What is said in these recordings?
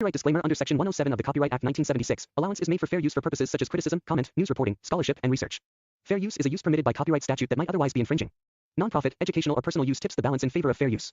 Copyright disclaimer under Section 107 of the Copyright Act 1976. Allowance is made for fair use for purposes such as criticism, comment, news reporting, scholarship, and research. Fair use is a use permitted by copyright statute that might otherwise be infringing. Nonprofit, educational, or personal use tips the balance in favor of fair use.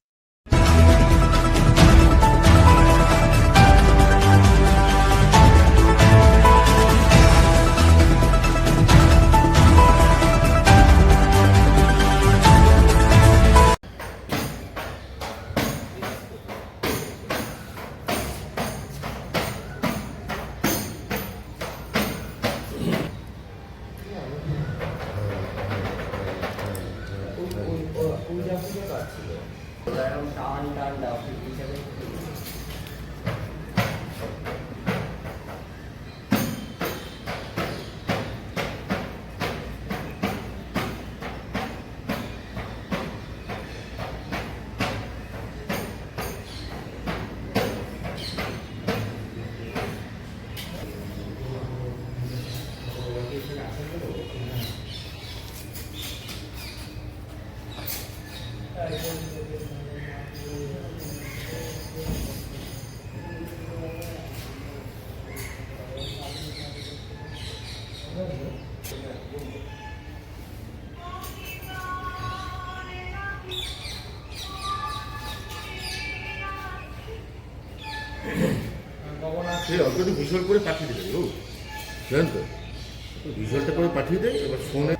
সে অল্পটি visual করে পাঠিয়ে দেবে ও জানেন তো ভিজুয়ালটা করে পাঠিয়ে দেয় এবার ফোনে